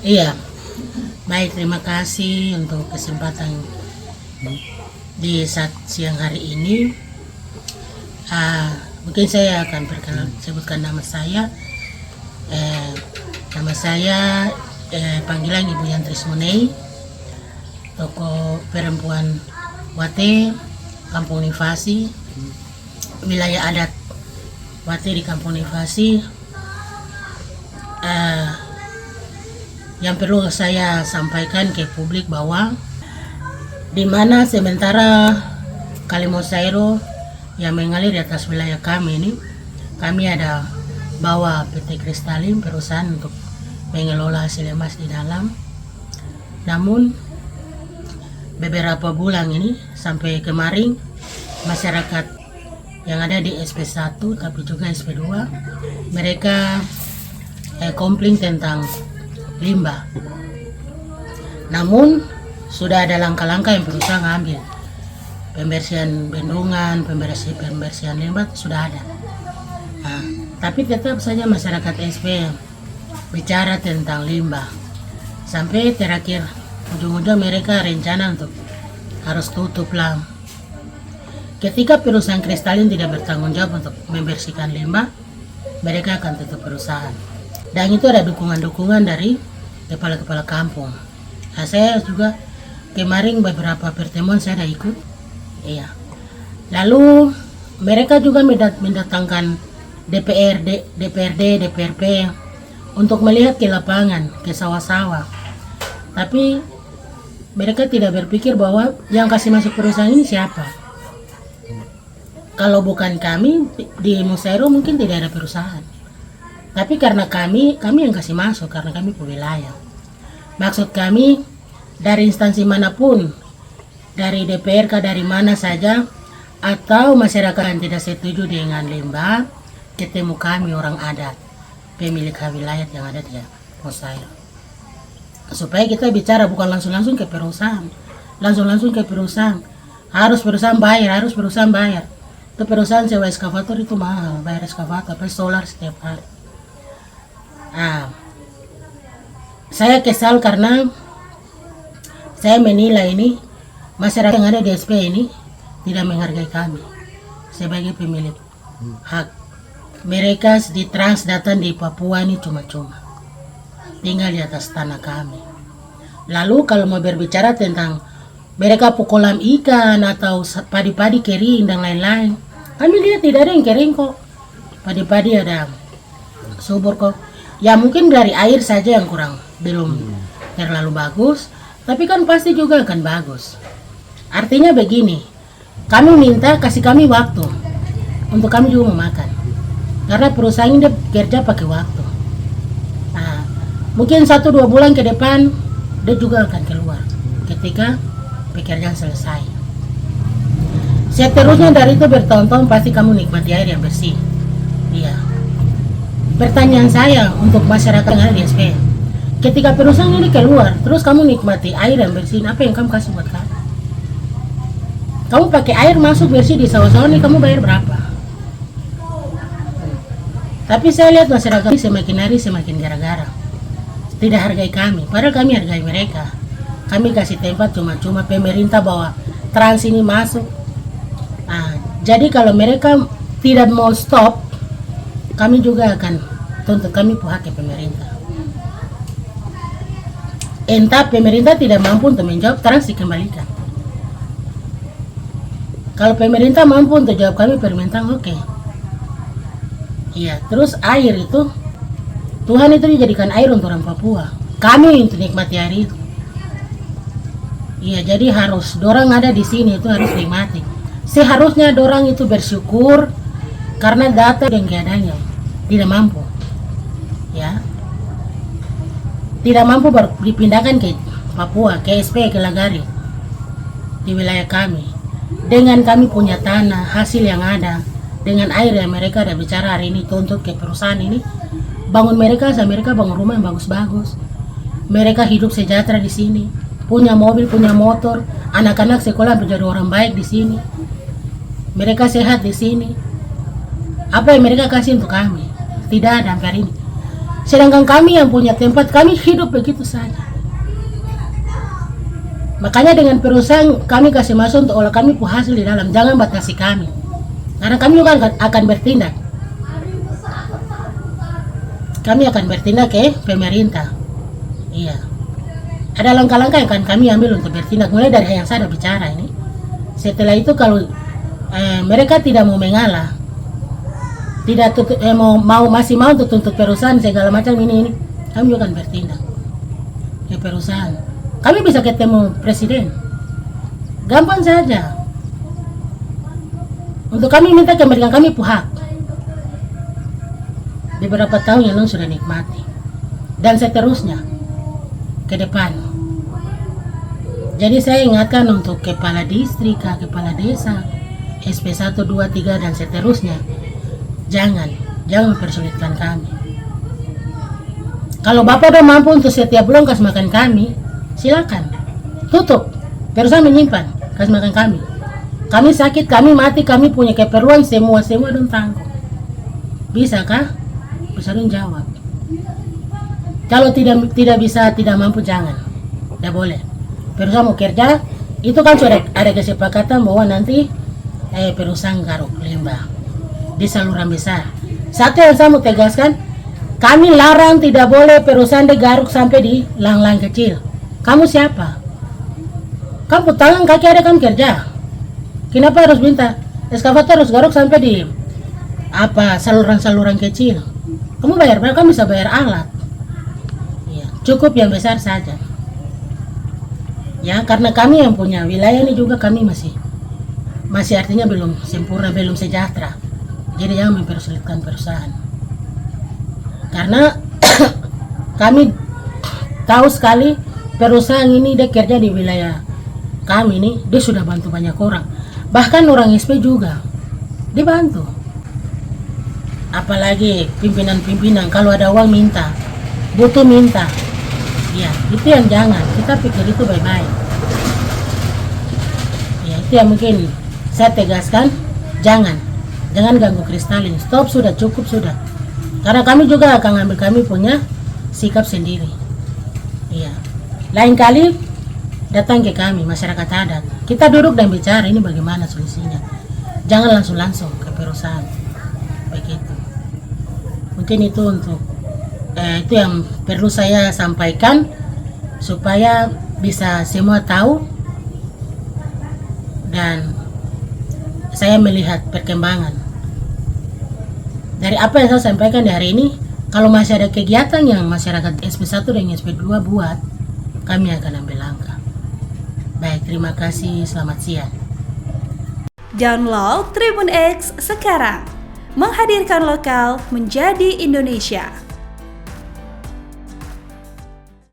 Iya, baik, terima kasih untuk kesempatan di saat siang hari ini. Mungkin saya akan sebutkan nama saya. Eh, Nama saya panggilan Ibu Yantris Monei, tokoh perempuan Wate, Kampung Nivasi, wilayah adat Wate di Kampung Nivasi. Yang perlu saya sampaikan ke publik bahwa di mana sementara Kalimosairo yang mengalir di atas wilayah kami ini, kami ada bawa PT Kristalin, perusahaan untuk mengelola hasil emas di dalam. Namun beberapa bulan ini sampai kemarin, masyarakat yang ada di SP1 tapi juga SP2 mereka komplain tentang limbah. Namun sudah ada langkah-langkah yang berusaha ngambil, pembersihan bendungan, pembersihan limbah sudah ada. Tapi tetap saja masyarakat SP bicara tentang limbah. Sampai terakhir ujung-ujung mereka rencana untuk harus tutup lah. Ketika perusahaan Kristalin tidak bertanggung jawab untuk membersihkan limbah, mereka akan tutup perusahaan. Dan itu ada dukungan-dukungan dari kepala-kepala kampung. Saya juga kemarin beberapa pertemuan saya ada ikut. Iya. Lalu mereka juga mendatangkan DPRD, DPRP untuk melihat ke lapangan, ke sawah-sawah. Tapi mereka tidak berpikir bahwa yang kasih masuk perusahaan ini siapa. Kalau bukan kami di Musairo mungkin tidak ada perusahaan. Tapi karena kami yang kasih masuk, karena kami wilayah. Maksud kami dari instansi manapun, dari DPRK, dari mana saja, atau masyarakat yang tidak setuju dengan limbah, ketemu kami orang adat, pemilik wilayah yang ada di Musairo. Supaya kita bicara bukan langsung-langsung ke perusahaan, langsung-langsung ke perusahaan. Harus perusahaan bayar. Itu perusahaan sewa eskavator itu mahal, bayar eskavator, plus solar setiap hari. Saya kesal karena saya menilai ini masyarakat yang ada di SP ini tidak menghargai kami sebagai pemilik hak. Mereka di trans datang di Papua ini cuma-cuma tinggal di atas tanah kami. Lalu kalau mau berbicara tentang mereka pukulan ikan atau padi-padi kering dan lain-lain, kami lihat tidak ada yang kering kok. Padi-padi ada subur kok. Ya mungkin dari air saja yang belum terlalu bagus, tapi kan pasti juga akan bagus. Artinya begini, kami minta kasih kami waktu untuk kami juga memakan, karena perusahaan ini kerja pakai waktu. Mungkin 1-2 bulan ke depan dia juga akan keluar ketika pekerjaan selesai. Seterusnya dari itu bertahun-tahun pasti kamu nikmati air yang bersih. Iya. Pertanyaan saya untuk masyarakat yang ada di SP, ketika perusahaan ini keluar, terus kamu nikmati air yang bersih, apa yang kamu kasih buat kamu? Kamu pakai air masuk bersih di sawah-sawah ini, kamu bayar berapa? Tapi saya lihat masyarakat ini semakin hari semakin gara-gara. Tidak hargai kami, padahal kami hargai mereka. Kami kasih tempat cuma-cuma, pemerintah bawa trans ini masuk. Jadi kalau mereka tidak mau stop, kami juga akan tuntut kami pihak ke pemerintah. Entah pemerintah tidak mampu untuk menjawab, trans dikembalikan. Kalau pemerintah mampu untuk jawab kami permintaan, oke. Iya, terus air itu Tuhan itu dijadikan air untuk orang Papua. Kami untuk nikmati air itu. Iya, jadi harus dorang ada di sini itu harus nikmati. Seharusnya dorang itu bersyukur karena data yang keadaannya tidak mampu, ya, tidak mampu dipindahkan ke Papua, ke SP, ke Lagari, di wilayah kami. Dengan kami punya tanah, hasil yang ada, dengan air yang mereka ada bicara hari ini tuntut ke perusahaan ini, bangun mereka bangun rumah yang bagus-bagus. Mereka hidup sejahtera di sini, punya mobil, punya motor, anak-anak sekolah menjadi orang baik di sini. Mereka sehat di sini. Apa yang mereka kasih untuk kami? Tidak ada sampai hari ini. Sedangkan kami yang punya tempat, kami hidup begitu saja. Makanya dengan perusahaan kami kasih masuk untuk olah kami pu hasil di dalam, jangan batasi kami. Karena kami juga akan bertindak. Kami akan bertindak ke pemerintah. Iya. Ada langkah-langkah yang akan kami ambil untuk bertindak, mulai dari yang saya bicara ini. Setelah itu kalau mereka tidak mau mengalah, tidak masih mau tuntut perusahaan segala macam ini, kami juga akan bertindak ke perusahaan. Kami bisa ketemu presiden, gampang saja. Untuk kami minta kembalikan kami hak. Beberapa tahun yang lalu sudah nikmati, dan seterusnya ke depan. Jadi saya ingatkan untuk kepala distrik, kepala desa, SP 1, 2, 3 dan seterusnya, jangan mempersulitkan kami. Kalau Bapak udah mampu untuk setiap bulan kasih makan kami, silakan tutup, perusahaan menyimpan, kasih makan kami. Kami sakit, kami mati, kami punya keperluan, semua dong tanggung. Bisa kah? Bisa dong jawab. Kalau tidak bisa, tidak mampu, jangan, tidak boleh. Perusahaan mau kerja, itu kan sudah ada kesepakatan bahwa nanti perusahaan garuk limbah di saluran besar. Satu yang saya mau tegaskan, kami larang tidak boleh perusahaan digaruk sampai di lang-lang kecil. Kamu siapa? Kamu tangan kaki ada kamu kerja. Kenapa harus minta eskavator harus garuk sampai di saluran-saluran kecil? Kamu bayar berapa? Kamu bisa bayar alat. Ya, cukup yang besar saja. Ya, karena kami yang punya wilayah ini juga kami masih artinya belum sempurna, belum sejahtera. Jadi jangan mempersulitkan perusahaan. Karena kami tahu sekali perusahaan ini dia kerja di wilayah kami ini, dia sudah bantu banyak orang. Bahkan orang SP juga dibantu. Apalagi pimpinan-pimpinan kalau ada uang minta, butuh minta. Ya, itu yang jangan. Kita pikir itu baik-baik. Ya, itu yang mungkin saya tegaskan, jangan ganggu Kristalin. Stop sudah, cukup sudah. Karena kami juga akan ambil kami punya sikap sendiri. Iya. Lain kali datang ke kami masyarakat adat. Kita duduk dan bicara ini bagaimana solusinya. Jangan langsung ke perusahaan. Begitu. Mungkin itu untuk itu yang perlu saya sampaikan supaya bisa semua tahu dan saya melihat perkembangan dari apa yang saya sampaikan di hari ini. Kalau masih ada kegiatan yang masyarakat SP1 dan SP2 buat, kami akan ambil langkah. Baik, terima kasih, selamat siang. Download Tribun X sekarang, menghadirkan lokal menjadi Indonesia.